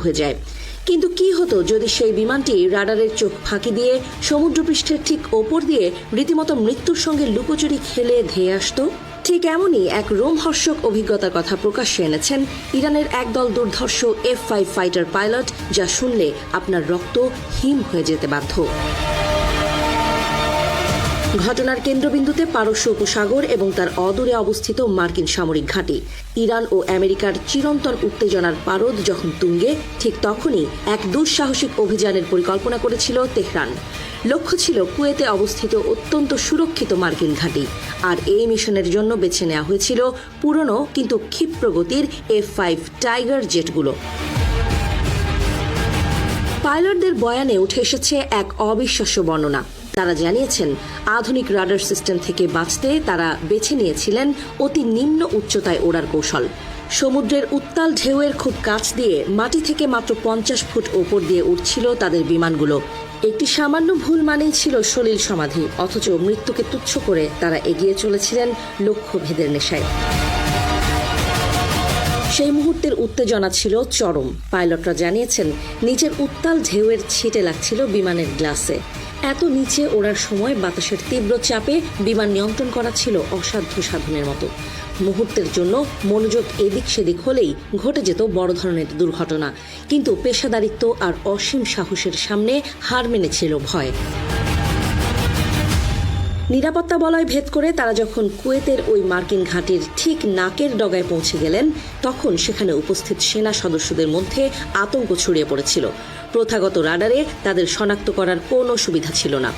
হয়ে যায়। কিন্তু কি হতো যদি সেই বিমানটি রাডারের চোখ ফাঁকি দিয়ে সমুদ্রপৃষ্ঠের ঠিক ওপর দিয়ে রীতিমতো মৃত্যুর সঙ্গে লুকোচুরি খেলে ধেয়ে আসতো? ঠিক এমনই এক রোমহর্ষক অভিজ্ঞতার কথা প্রকাশ্যে এনেছেন ইরানের একদল দুর্ধর্ষ F-5 ফাইটার পাইলট, যা শুনলে আপনার রক্ত হিম হয়ে যেতে বাধ্য। ঘটনার কেন্দ্রবিন্দুতে পারস্য উপসাগর এবং তার অদূরে অবস্থিত মার্কিন সামরিক ঘাঁটি। ইরান ও আমেরিকার চিরন্তন উত্তেজনার পারদ যখন তুঙ্গে, ঠিক তখনই এক দুঃসাহসিক অভিযানের পরিকল্পনা করেছিল তেহরান। লক্ষ্য ছিল কুয়েতে অবস্থিত অত্যন্ত সুরক্ষিত মার্কিন ঘাঁটি, আর এই মিশনের জন্য বেছে নেওয়া হয়েছিল পুরনো কিন্তু ক্ষিপ্রগতির F-5 টাইগার জেটগুলো। পাইলটদের বয়ানে উঠে এসেছে এক অবিশ্বাস্য বর্ণনা। তারা জানিয়েছেন, আধুনিক রাডার সিস্টেম থেকে বাঁচতে তারা বেছে নিয়েছিলেন অতি নিম্ন উচ্চতায় ওড়ার কৌশল। সমুদ্রের উত্তাল ঢেউয়ের খুব কাছ দিয়ে মাটি থেকে মাত্র 50 ফুট ওপর দিয়ে উঠছিল তাদের বিমানগুলো। একটি সামান্য ভুল মানেই ছিল সলিল সমাধি, অথচ মৃত্যুকে তুচ্ছ করে তারা এগিয়ে চলেছিলেন লক্ষ্যভেদের নেশায়। সেই মুহূর্তের উত্তেজনা ছিল চরম। পাইলটরা জানিয়েছেন, নিচের উত্তাল ঢেউয়ের ছিটে লাগছিল বিমানের গ্লাসে। এত নিচে ওড়ার সময় বাতাসের তীব্র চাপে বিমান নিয়ন্ত্রণ করা ছিল অসাধ্য সাধনের মতো। মুহূর্তের জন্য মনোযোগ এদিক সেদিক হলেই ঘটে যেত বড় ধরনের দুর্ঘটনা। কিন্তু পেশাদারিত্ব আর অসীম সাহসের সামনে হার মেনেছিল ভয়। নিরাপত্তা বলয় ভেদ করে তারা যখন কুয়েতের ওই মার্কিন ঘাঁটির ঠিক নাকের ডগায় পৌঁছে গেলেন, তখন সেখানে উপস্থিত সেনা সদস্যদের মধ্যে আতঙ্ক ছড়িয়ে পড়েছিল। প্রথাগত রাডারে তাদের শনাক্ত করার কোনো সুবিধা ছিল না।